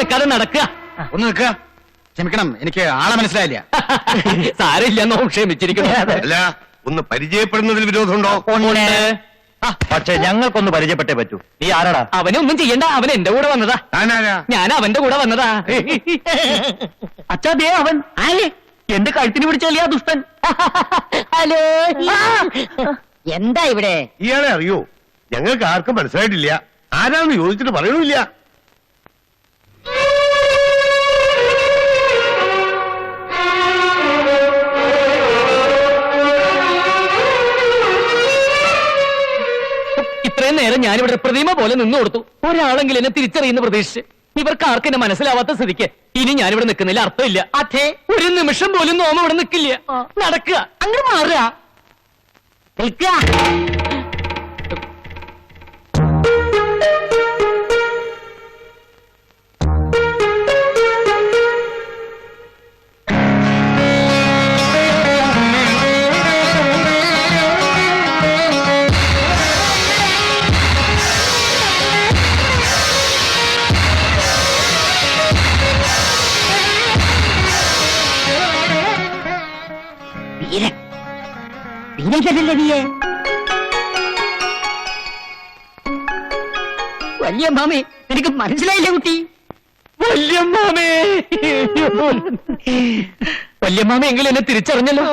അനക്കാതെ നടക്കുക. ഒന്ന് നിൽക്കുക. ക്ഷമിക്കണം, എനിക്ക് ആളെ മനസ്സിലായില്ല. സാരമില്ലെന്നോ ക്ഷമിച്ചിരിക്കുന്നു. അല്ല, ഒന്ന് പരിചയപ്പെടുന്നതിൽ വിരോധമുണ്ടോ? പക്ഷെ ഞങ്ങൾക്കൊന്ന് പരിചയപ്പെട്ടേ പറ്റൂ. നീ ആരാടാ? അവനൊന്നും ചെയ്യണ്ട, അവൻ എന്റെ കൂടെ വന്നതാ. താനാരാ? ഞാൻ അവന്റെ കൂടെ വന്നതാ. അച്ഛാ, ദേ അവൻ എന്റെ കഴുത്തിന് പിടിച്ചല്ലേ ആ ദുഷ്ടൻ. ഹലോ, എന്താ ഇവിടെ? ഇയാളെ അറിയോ? ഞങ്ങൾക്ക് ആർക്കും മനസ്സിലായിട്ടില്ല. ആരാന്ന് ചോദിച്ചിട്ട് പറയണില്ല. ഇത്രയും നേരം ഞാനിവിടെ പ്രതിമ പോലെ നിന്നു കൊടുത്തു. ഒരാളെങ്കിലും എന്നെ തിരിച്ചറിയുന്ന പ്രതീക്ഷിച്ച്. ഇവർക്ക് ആർക്കും എന്നെ മനസ്സിലാവാത്ത സ്ഥിതിക്ക് ഇനി ഞാനിവിടെ നിൽക്കുന്നില്ല, അർത്ഥമില്ല. അതെ, ഒരു നിമിഷം പോലും നോമ ഇവിടെ നിൽക്കില്ല. നടക്കുക, അങ്ങോട്ട് മാറുക. നിൽക്കുക. വീരൻ, വീരൻ ചെല്ലല്ലേ നീയെ? വല്യമ്മാമേ, നിനക്ക് മനസ്സിലായില്ലേ കുട്ടി? വല്യമ്മാമേ, വല്യമ്മാമ എങ്കിലും എന്നെ തിരിച്ചറിഞ്ഞല്ലോ.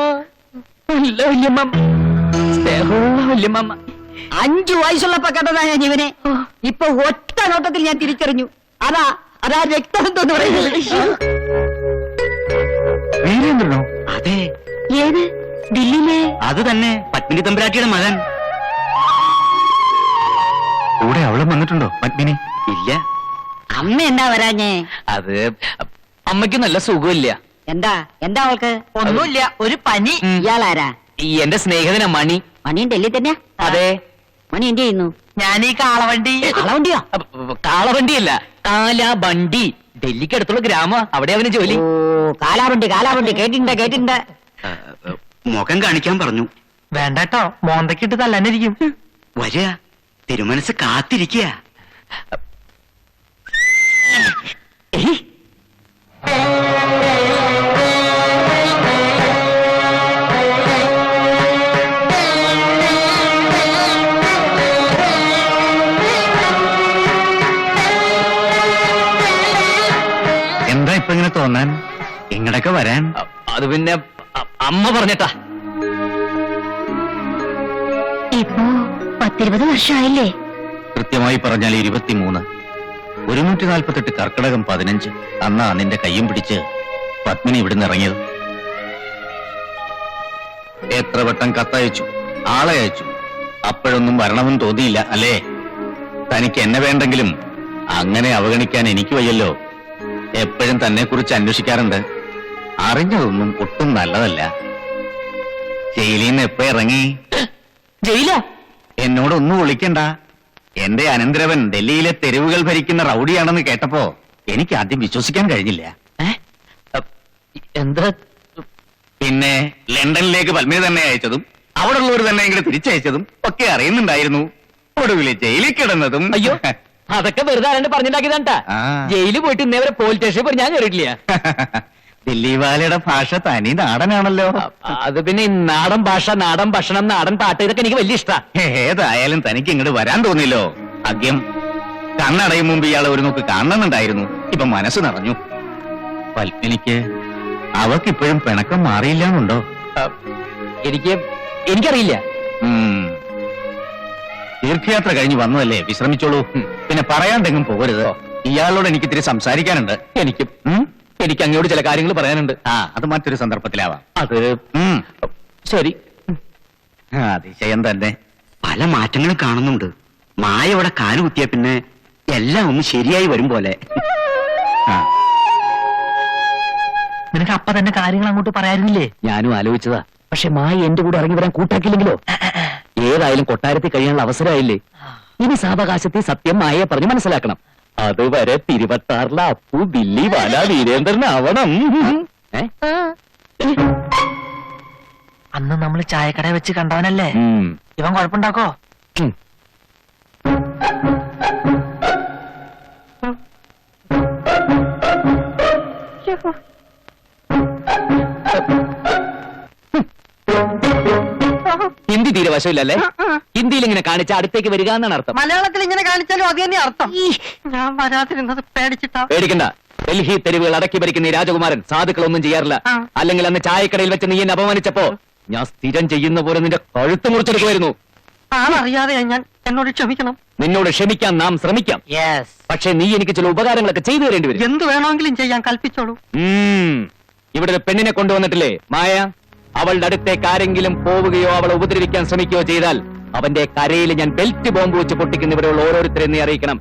അല്ല വല്യമ്മാമ, സ്നേഹമുള്ള വല്യമ്മാമ. 5 വയസ്സുള്ളപ്പോ കണ്ടതാ ഞാൻ ഇവനെ. ഇപ്പൊ ഒറ്റ നോട്ടത്തിൽ ഞാൻ തിരിച്ചറിഞ്ഞു. അതാ രക്തബന്ധം എന്ന് പറയുന്നത്. വീരേന്ദ്രനോ? അതെ. ഏത്? ദില്ലിയിലെ? അത് തന്നെ, പത്മിനി തമ്പുരാട്ടിയുടെ മകൻ. കൂടെ അവളും വന്നിട്ടുണ്ടോ പത്മിനി? ഇല്ല. അമ്മ എന്താ വരാഞ്ഞേ? അത് അമ്മയ്ക്ക് നല്ല സുഖമില്ല. എന്താ അവൾക്ക്? ഒന്നുമില്ല, ഒരു പനി. ഇയാളാരാ? എന്റെ സ്നേഹിതനാ മണി. മണിയും ഡൽഹി തന്നെയാ? അതെ. മണി എന്ത് ചെയ്യുന്നു? ഞാൻ ഈ കാളവണ്ടി. കാളവണ്ടിയോ? കാളവണ്ടിയല്ല, കാലാബണ്ടി. ഡൽഹിക്ക് അടുത്തുള്ള ഗ്രാമം, അവിടെ അവന് ജോലി. ഓ, കാലാവണ്ടി കേട്ടിട്ടുണ്ട്. മുഖം കാണിക്കാൻ പറഞ്ഞു. വേണ്ടട്ടോ, മോന്തക്കിട്ട് തല്ലാനിരിക്കും. വരിക, തിരുമനസ് കാത്തിരിക്കുക. എന്താ ഇപ്പൊ ഇങ്ങനെ തോന്നാൻ? ഇങ്ങടൊക്കെ വരാൻ? അത് പിന്നെ അമ്മ പറഞ്ഞിട്ടാ. ഇപ്പോ 10-20 വർഷമായില്ലേ? കൃത്യമായി പറഞ്ഞാൽ 23. 148 കർക്കിടകം 15 അന്നാ നിന്റെ കയ്യും പിടിച്ച് പത്മിനി ഇവിടുന്ന് ഇറങ്ങിയത്. എത്ര വട്ടം കത്തയച്ചു, ആളെ അയച്ചു, അപ്പോഴൊന്നും വരണമെന്ന് തോന്നിയില്ല അല്ലേ? തനിക്ക് എന്നെ വേണ്ടെങ്കിലും അങ്ങനെ അവഗണിക്കാൻ എനിക്ക് വയ്യല്ലോ. എപ്പോഴും തന്നെ കുറിച്ച് അന്വേഷിക്കാറുണ്ട്. അറിഞ്ഞതൊന്നും ഒട്ടും നല്ലതല്ല. ജയിലിൽ നിന്ന് എപ്പോ ഇറങ്ങി? ജയിലാ? എന്നോടൊന്നും വിളിക്കണ്ട. എന്റെ അനന്തരവൻ ഡൽഹിയിലെ തെരുവുകൾ ഭരിക്കുന്ന റൌഡിയാണെന്ന് കേട്ടപ്പോ എനിക്ക് ആദ്യം വിശ്വസിക്കാൻ കഴിഞ്ഞില്ല. എന്താ? പിന്നെ ലണ്ടനിലേക്ക് പത്മിനി തന്നെ അയച്ചതും അവിടെ ഉള്ളവർ തന്നെ ഇങ്ങനെ തിരിച്ചയച്ചതും ഒക്കെ അറിയുന്നുണ്ടായിരുന്നു. ഒടുവില് ജയിലിൽ കിടന്നതും. അയ്യോ, അതൊക്കെ വെറുതെ ആരാണ്ട് പറഞ്ഞിട്ടാക്കിയതാണ്ടാ. ആ. ജയിലിൽ പോയിട്ട് ഇന്നേവരെ പോലീസ് സ്റ്റേഷനിൽ പോയി ഞാൻ കയറിയിട്ടില്ല. ദില്ലി വാലയുടെ ഭാഷ തനി നാടനാണല്ലോ. അത് പിന്നെ ഈ നാടൻ ഭാഷ, നാടൻ ഭക്ഷണം, നാടൻ പാട്ട്, ഇതൊക്കെ എനിക്ക് വലിയ ഇഷ്ടാ. ഏതായാലും തനിക്ക് ഇങ്ങോട്ട് വരാൻ തോന്നില്ലോ. ഭാഗ്യം. കണ്ണടയും മുമ്പ് ഇയാളെ ഒരു നോക്ക് കാണണമെന്നുണ്ടായിരുന്നു. ഇപ്പൊ മനസ്സ് നിറഞ്ഞു. പത്മിനിക്ക് അവക്കിപ്പോഴും പിണക്കം മാറിയില്ലാന്നുണ്ടോ? എനിക്കറിയില്ല. തീർത്ഥയാത്ര കഴിഞ്ഞ് വന്നതല്ലേ, വിശ്രമിച്ചോളൂ. പിന്നെ പറയാണ്ടെങ്കിലും പോകരുത്. ഇയാളോട് എനിക്ക് ഇത്തിരി സംസാരിക്കാനുണ്ട്. എനിക്ക് അങ്ങോട്ട് ചില കാര്യങ്ങൾ പറയാനുണ്ട്. അത് മറ്റൊരു സന്ദർഭത്തിലാവാം. അത് ശരി. അതിശയം തന്നെ. പല മാറ്റങ്ങളും കാണുന്നുണ്ട്. മായ ഇവിടെ കാലുകുത്തിയ പിന്നെ എല്ലാം ഒന്ന് ശരിയായി വരും പോലെ. നിനക്ക് അപ്പ തന്നെ കാര്യങ്ങൾ അങ്ങോട്ട് പറയാനില്ലേ? ഞാനും ആലോചിച്ചതാ. പക്ഷെ മായ എന്റെ കൂടെ ഇറങ്ങി വരാൻ കൂട്ടാക്കില്ലെങ്കിലോ? ഏതായാലും കൊട്ടാരത്തിൽ കഴിയാനുള്ള അവസരമായില്ലേ? ഇനി സാവകാശത്തിൽ സത്യം മായയെ പറഞ്ഞ് മനസ്സിലാക്കണം. അതുവരെ 26 അപ്പു ദില്ലി വാല വീരേന്ദ്രനാവണം. അന്ന് നമ്മൾ ചായക്കട വെച്ച് കണ്ടവനല്ലേ? ഇവൻ കുഴപ്പമുണ്ടാക്കോ? ഹിന്ദി തീരെ വശമില്ലല്ലേ? ഹിന്ദിയിൽ ഇങ്ങനെ കാണിച്ച അടുത്തേക്ക് വരിക എന്നാണ് അർത്ഥം. മലയാളത്തിൽ ഇങ്ങനെ കാണിച്ചാലും അത് തന്നെ അർത്ഥം. ഞാൻ വരാതിരുന്നത് പേടിച്ചിട്ടാ. പേടിക്കണ്ട. ഡൽഹി തെരുവുകൾ അടക്കി ഭരിക്കുന്ന ഈ രാജകുമാരൻ സാധുക്കളൊന്നും ചെയ്യാറില്ല. അല്ലെങ്കിൽ അന്ന് ചായക്കടയിൽ വെച്ച് നീ എന്നെ അപമാനിച്ചപ്പോ ഞാൻ സ്ഥിരം ചെയ്യുന്ന പോലെ നിന്റെ കഴുത്ത് മുറിച്ചെടുക്കുമായിരുന്നു. ആളറിയാതെ ഞാൻ എന്നോട് ക്ഷമിക്കണം. നിന്നോട് ക്ഷമിക്കാൻ നാം ശ്രമിക്കാം. പക്ഷെ നീ എനിക്ക് ചില ഉപകാരങ്ങളൊക്കെ ചെയ്തു തരേണ്ടി വരും. എന്ത് വേണമെങ്കിലും ചെയ്യാൻ കൽപ്പിച്ചോളൂ. ഇവിടെ ഒരു പെണ്ണിനെ കൊണ്ടുവന്നിട്ടില്ലേ മായ? അവളുടെ അടുത്തേക്ക് ആരെങ്കിലും പോവുകയോ അവളെ ഉപദ്രവിക്കാൻ ശ്രമിക്കുകയോ ചെയ്താൽ അവന്റെ കരയിൽ ഞാൻ ബെൽറ്റ് ബോംബ് വെച്ച് പൊട്ടിക്കുന്ന ഇവിടെയുള്ള ഓരോരുത്തരെ നീ അറിയിക്കണം.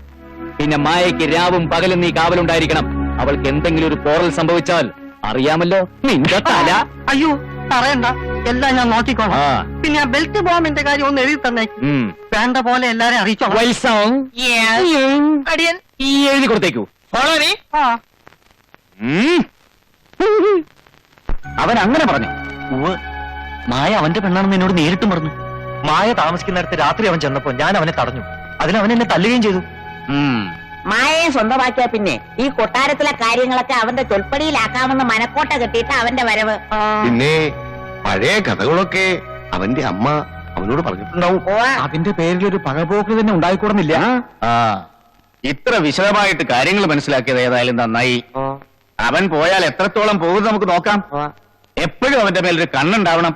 പിന്നെ മായയ്ക്ക് രാവും പകലും നീ കാവലുണ്ടായിരിക്കണം. അവൾക്ക് എന്തെങ്കിലും ഒരു പോറൽ സംഭവിച്ചാൽ അറിയാമല്ലോ നിന്റെ തല. അയ്യോ പറയണ്ട, എല്ലാം ഞാൻ നോക്കിക്കോളാം. പിന്നെ ആ ബെൽറ്റ് ബോംബിന്റെ കാര്യം ഒന്ന് എഴുതി തന്നെ. വേണ്ട പോലെ എല്ലാരെയും അറിയിച്ചോളാം. അടിയൻ ഈ എഴുതി കൊടുത്തേക്കൂ. അവൻ അങ്ങനെ പറഞ്ഞു. മായ അവന്റെ പെണ്ണാണെന്ന് എന്നോട് നേരിട്ടും പറഞ്ഞു. മായ താമസിക്കുന്നിടത്ത് രാത്രി അവൻ ചെന്നപ്പോ ഞാൻ അവനെ തടഞ്ഞു. അതിനവൻ എന്നെ തല്ലുകയും ചെയ്തു. മായയെ സ്വന്തമാക്കിയ പിന്നെ ഈ കൊട്ടാരത്തിലെ കാര്യങ്ങളൊക്കെ അവന്റെ ചൊൽപ്പടിയിലാക്കാമെന്ന് മനക്കോട്ട കെട്ടിയിട്ട് അവന്റെ വരവ്. പിന്നെ പഴയ കഥകളൊക്കെ അവന്റെ അമ്മ അവനോട് പറഞ്ഞിട്ടുണ്ടാവും. അതിന്റെ പേരിൽ ഒരു പഴപോക്ക് തന്നെ ഉണ്ടായിക്കൂടുന്നില്ല. ഇത്ര വിശദമായിട്ട് കാര്യങ്ങൾ മനസ്സിലാക്കിയത് ഏതായാലും നന്നായി. അവൻ പോയാൽ എത്രത്തോളം പോകും നമുക്ക് നോക്കാം. എപ്പോഴും അവന്റെ മേലൊരു കണ്ണുണ്ടാവണം.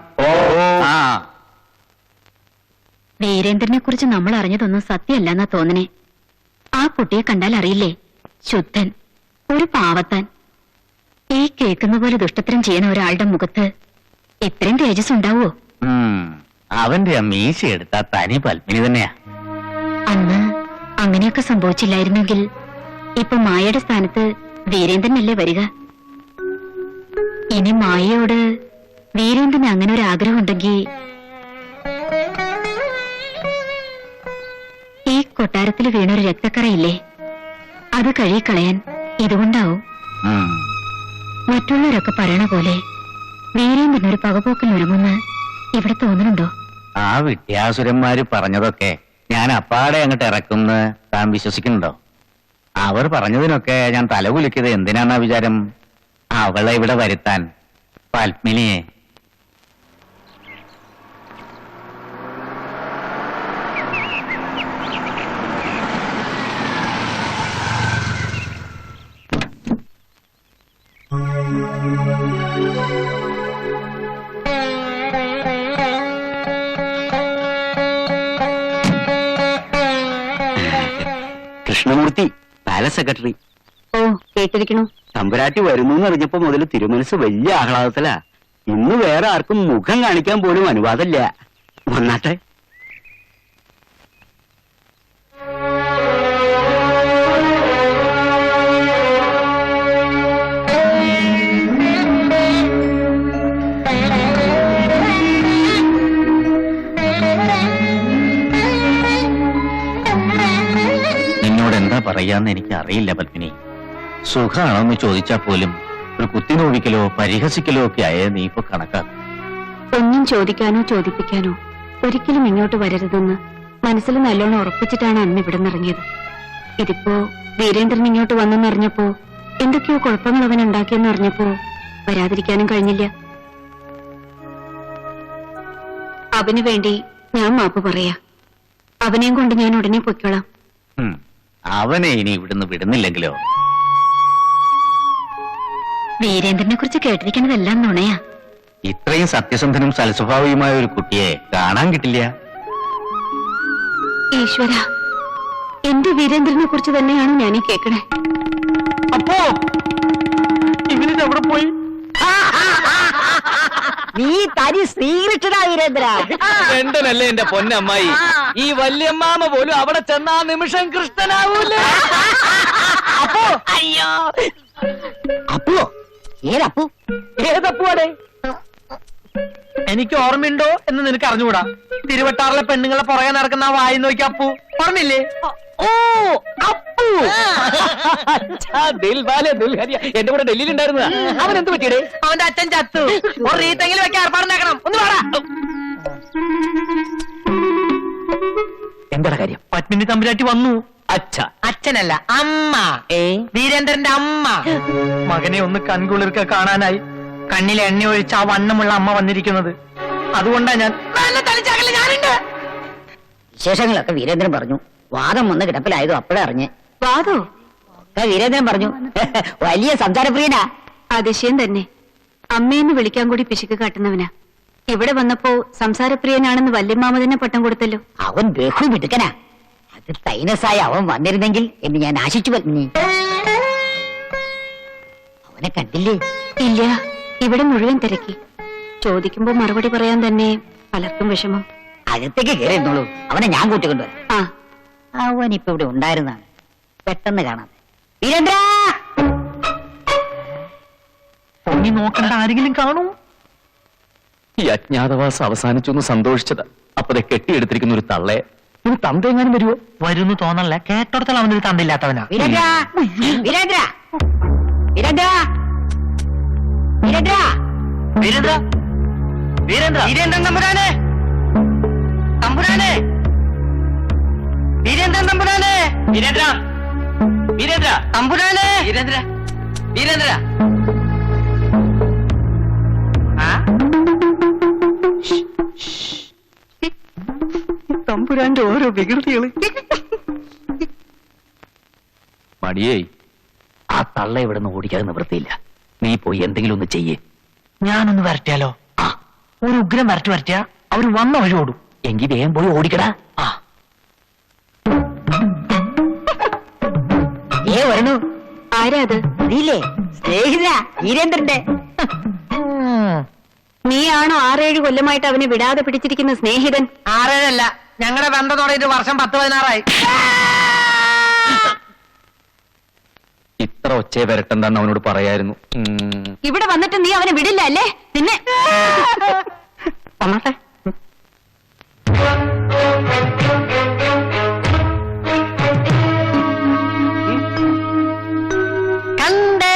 വീരേന്ദ്രനെ കുറിച്ച് നമ്മൾ അറിഞ്ഞതൊന്നും സത്യമല്ലെന്നാ തോന്നണേ. ആ കുട്ടിയെ കണ്ടാൽ അറിയില്ലേ, ശുദ്ധൻ, ഒരു പാവത്താൻ. ഈ കേൾക്കുന്ന പോലെ ദുഷ്ടത്തരം ചെയ്യുന്ന ഒരാളുടെ മുഖത്ത് ഇത്രയും തേജസ് ഉണ്ടാവോ? അവന്റെ ആ മീശ എടുത്താ തനി പത്മിനി തന്നെയാ. അന്ന് അങ്ങനെയൊക്കെ സംഭവിച്ചില്ലായിരുന്നെങ്കിൽ ഇപ്പൊ മായയുടെ സ്ഥാനത്ത് വീരേന്ദ്രനല്ലേ വരിക? ഇനി മായയോട് വീരേന്ദ്രന് അങ്ങനെ ഒരു ആഗ്രഹം ഉണ്ടെങ്കിൽ ഈ കൊട്ടാരത്തിൽ വീണൊരു രക്തക്കറയില്ലേ, അത് കഴുകിക്കളയാൻ ഇതുകൊണ്ടാവും. മറ്റുള്ളവരൊക്കെ പറയണ പോലെ വീരേന്ദ്രനൊരു പകപോക്കൽ ഒരുങ്ങുന്ന് ഇവിടെ തോന്നുന്നുണ്ടോ? ആ വിദ്യാസുരന്മാര് പറഞ്ഞതൊക്കെ ഞാൻ അപ്പാടെ അങ്ങോട്ട് ഇറക്കുന്ന താൻ വിശ്വസിക്കുന്നുണ്ടോ? അവർ പറഞ്ഞതിനൊക്കെ ഞാൻ തലകുലിക്കത് എന്തിനാന്നാ വിചാരം? അവളെ ഇവിടെ വരുത്താൻ, പത്മിനിയെ. Krishnamurthy, palace secretary. ഓ, കേട്ടിരിക്കണു. തമ്പുരാട്ടി വരുന്നു എന്നറിഞ്ഞപ്പോ മുതൽ തിരുമനസ് വലിയ ആഹ്ലാദത്തിലാ. ഇന്ന് വേറെ ആർക്കും മുഖം കാണിക്കാൻ പോലും അനുവാദമില്ല. വന്നാട്ടെ. നിന്നോട് എന്താ പറയാന്ന് എനിക്ക് അറിയില്ല പത്മിനി. സുഖാണോന്ന് ചോദിച്ചാ പോലും ഒരു കുത്തിനോവിക്കലോ പരിഹസിക്കലോ ഒക്കെ ആയ നീ ഇപ്പൊ കണക്കാക്കും. ഒന്നും ചോദിക്കാനോ ചോദിപ്പിക്കാനോ ഒരിക്കലും ഇങ്ങോട്ട് വരരുതെന്ന് മനസ്സിൽ നല്ലോണം ഉറപ്പിച്ചിട്ടാണ് അന്ന് ഇവിടെ നിറങ്ങിയത്. ഇതിപ്പോ വീരേന്ദ്രൻ ഇങ്ങോട്ട് വന്നെന്നറിഞ്ഞപ്പോ എന്തൊക്കെയോ കുഴപ്പങ്ങൾ അവൻ ഉണ്ടാക്കിയെന്ന് അറിഞ്ഞപ്പോ വരാതിരിക്കാനും കഴിഞ്ഞില്ല. അവന് വേണ്ടി ഞാൻ മാപ്പ് പറയാ. അവനെയും കൊണ്ട് ഞാൻ ഉടനെ പൊയ്ക്കോളാം. അവനെ ഇനി ഇവിടുന്ന് വിടുന്നില്ലെങ്കിലോ? വീരേന്ദ്രനെ കുറിച്ച് കേട്ടിരിക്കുന്നതെല്ലാം നുണയാ. ഇത്രയും സത്യസന്ധനും സൽസ്വഭാവിയുമായ ഒരു കുട്ടിയെ കാണാൻ കിട്ടില്ല. ഈശ്വര, എന്റെ വീരേന്ദ്രനെ കുറിച്ച് തന്നെയാണ് ഞാനീ കേൾക്കണേ. അപ്പോ ഇവനിത് എവിടെ പോയി? നീ തനി ശ്രീകൃഷ്ണനാ വീരേന്ദ്ര. രണ്ടനല്ലേ എന്റെ പൊന്നമ്മായി. ഈ വല്യമ്മാമ പോലും അവിടെ ചെന്ന ആ നിമിഷം കൃഷ്ണനാവൂലേ? അപ്പോ അയ്യോ, അപ്പോ ഏതപ്പു? ഏതപ്പുവാടേ? എനിക്ക് ഓർമ്മയുണ്ടോ എന്ന് നിനക്ക് അറിഞ്ഞുകൂടാ. തിരുവട്ടാറിലെ പെണ്ണുങ്ങളെ പുറകെ നടക്കുന്ന ആ വായി നോക്കി അപ്പു ഓർമ്മയില്ലേ? ഓ, അപ്പു. ദിൽവാലെ ദുൽഹരിയ എന്റെ കൂടെ ഡൽഹിയിൽ ഉണ്ടായിരുന്ന. അവൻ എന്ത് പറ്റിയടേ? അവന്റെ അച്ഛൻ ചത്തു. ഒരു റീത്തെങ്കിലും വെക്കാൻ ഏർപ്പാടുണ്ടാക്കണം. ഒന്ന് പാടാ. എന്താ കാര്യം? പത്മിനി തമ്പുരാട്ടി വന്നു. അച്ഛ. അച്ഛനല്ല, അമ്മ. വീരേന്ദ്രന്റെ അമ്മ. മകനെ ഒന്ന് കൺകുളിർക്ക കാണാനായി കണ്ണിൽ എണ്ണ ഒഴിച്ച ആ വണ്ണമുള്ള അമ്മ വന്നിരിക്കുന്നത്. അതുകൊണ്ടാ ഞാൻ ഞാനുണ്ട്. വിശേഷങ്ങളൊക്കെ വീരേന്ദ്രൻ പറഞ്ഞു. വാദം വന്ന് കിടപ്പിലായതും അപ്പോഴേ അറിഞ്ഞ്. വാദോ? വീരേന്ദ്രൻ പറഞ്ഞു. വലിയ സംസാരപ്രിയനാ. അതിശയം തന്നെ. അമ്മയെന്ന് വിളിക്കാൻ കൂടി പിശുക്ക് കാട്ടുന്നവനാ. ഇവിടെ വന്നപ്പോ സംസാരപ്രിയനാണെന്ന് വല്യമ്മാമ തന്നെ പട്ടം കൊടുത്തല്ലോ. അവൻ ബഹു മിടുക്കനാ. അത് തൈനസായി അവൻ വന്നിരുന്നെങ്കിൽ എന്ന് ഞാൻ ആശിച്ചു പറഞ്ഞു. അവനെ കണ്ടില്ലേ? ഇല്ല, ഇവിടെ മുഴുവൻ തിരക്കി. ചോദിക്കുമ്പോ മറുപടി പറയാൻ തന്നെ പലർക്കും വിഷമം. അകത്തേക്ക് കയറിയിരുന്നോളൂ. അവനെ ഞാൻ കൂട്ടിക്കൊണ്ടുവരാം. ആ, അവൻ ഇപ്പൊ ഇവിടെ ഉണ്ടായിരുന്നാണ്. പെട്ടെന്ന് കാണാതെ. വീരേന്ദ്ര, പൊങ്ങി നോക്കണ്ട ആരെങ്കിലും കാണൂ. ഈ അജ്ഞാതവാസം അവസാനിച്ചു എന്ന് സന്തോഷിച്ചതാ. അപ്പതെ കെട്ടിയെടുത്തിരിക്കുന്ന ഒരു തള്ളയെ ഇത് തന്തെങ്ങാനും വരുവോ? വരുന്നു തോന്നല്ല. കേട്ടോടത്തോളം അവനൊരു തണ്ടില്ലാത്തവനാ. വീരേന്ദ്ര, വീരേന്ദ്ര, വീരേന്ദ്ര, വീരേന്ദ്ര, വീരേന്ദ്ര, വീരേന്ദ്ര, വീരേന്ദ്രൻ തമ്പുരാനെ, തമ്പുരാനെ, വീരേന്ദ്രൻ തമ്പുരാനെ, വീരേന്ദ്ര, വീരേന്ദ്ര, തമ്പുരാനെ, വീരേന്ദ്ര, വീരേന്ദ്ര. തമ്പുരാന്റെ ഓരോ വികൃതികള്. മടിയേ, ആ തള്ള ഇവിടെ നിന്ന് ഓടിക്കാതെ നിവൃത്തിയില്ല. നീ പോയി എന്തെങ്കിലും ഒന്ന് ചെയ്യേ. ഞാനൊന്ന് വരട്ടിയാലോ? ഒരു ഉഗ്രം വരട്ടിയാ അവര് വന്ന വഴി ഓടും. എങ്കിൽ വേഗം പോയി ഓടിക്കടാ. വരണു. ആരാ അത്? നീലേ സ്നേഹിത വീരേന്ദ്രന്റെ. നീയാണോ 6-7 കൊല്ലമായിട്ട് അവനെ വിടാതെ പിടിച്ചിരിക്കുന്ന സ്നേഹിതൻ? 6-7 ഞങ്ങളുടെ ബന്ധത്തോടെ ഇത് വർഷം 10-16 ഇത്ര ഒച്ചയെ വരട്ടെന്താന്ന് അവനോട് പറയായിരുന്നു. ഇവിടെ വന്നിട്ട് നീ അവനെ വിടില്ല അല്ലേ? പിന്നെ വന്നട്ടെ. കണ്ടേ.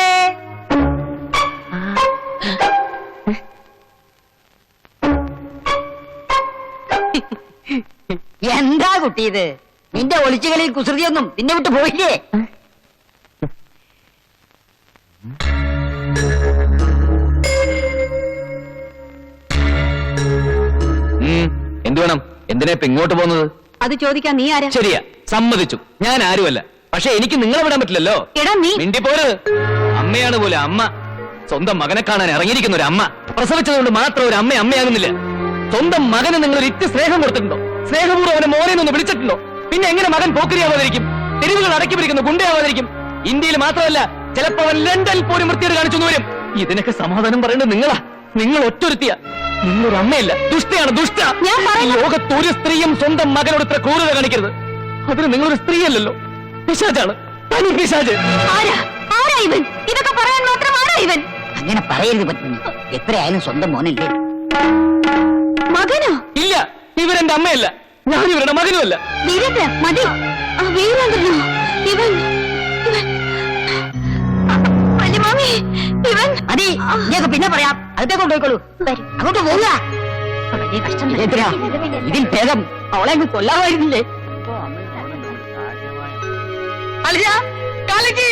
എന്താ കുട്ടി ഇത്? നിന്റെ ഒളിച്ചുകളിൽ കുസൃതിയൊന്നും നിന്നെ വിട്ട് പോയില്ലേ? എന്തു വേണം? എന്തിനാ ഇപ്പൊ ഇങ്ങോട്ട് പോകുന്നത്? അത് ചോദിക്കാൻ നീ ആരാ? ശരിയാ, സമ്മതിച്ചു. ഞാൻ ആരുമല്ല. പക്ഷെ എനിക്ക് നിങ്ങളെ വിടാൻ പറ്റില്ലല്ലോ. എടാ നീ മിണ്ടിപ്പോരുത്. അമ്മയാണ് പോലെ അമ്മ. സ്വന്തം മകനെ കാണാൻ ഇറങ്ങിയിരിക്കുന്ന ഒരു അമ്മ. പ്രസവിച്ചതുകൊണ്ട് മാത്രം ഒരു അമ്മ അമ്മയാകുന്നില്ല. സ്വന്തം മകന് നിങ്ങൾ ഒരു ഇറ്റ് സ്നേഹം കൊടുത്തിട്ടുണ്ടോ? സ്നേഹപൂർവ്വം അവനെ മോനെ ഒന്ന് വിളിച്ചിട്ടുണ്ടോ? പിന്നെ എങ്ങനെ മകൻ പോക്കരിയാവാതിരിക്കും? തെരുവുകൾ അടക്കി പിടിക്കുന്ന ഗുണ്ടയാവാതിരിക്കും? ഇന്ത്യയിൽ മാത്രമല്ല, ചിലപ്പോ അവൻ ലണ്ടനിൽ പോലും വൃത്തിയോട് കാണിച്ചു വരും. ഇതിനൊക്കെ സമാധാനം പറയേണ്ടത് നിങ്ങളാ. നിങ്ങൾ ഒറ്റൊരുത്തിയ. നിങ്ങളൊരു അമ്മയല്ല, ദുഷ്ടയാണ്, ദുഷ്ട. ലോകത്ത് ഒരു സ്ത്രീയും സ്വന്തം മകനോട് ഇത്ര ക്രൂരത കാണിക്കരുത്. അതിന് നിങ്ങളൊരു സ്ത്രീയല്ലല്ലോ, പിശാചാണ്. തനി പിശാച്. ആരാ ഇവൻ? ഇതൊക്കെ പറയാൻ മാത്രം ആരാ ഇവൻ? അങ്ങനെ പറയരുത് പത്നി. എത്രയായാലും സ്വന്തം മോനല്ലേ? മകനോ? ഇല്ല, ഇവരെന്റെ അമ്മയല്ല. ഞാൻ ഇവരുടെ മകനുമല്ല. വീരേന്ദ്ര, മതി. വീരേന്ദ്രനോ? ഇവൻ വല്യമാമി, ഇവൻ മതി. ഇതൊക്കെ പിന്നെ പറയാം. അടുത്തേക്ക് കൊണ്ടുപോയിക്കോളൂ. അങ്ങോട്ട് പോവുക. വീരേന്ദ്ര, ഇതിൽ ഭേദം അവളെ അങ്ങ് കൊല്ലാമായിരുന്നില്ലേ? അലിയ, കാലക്ക്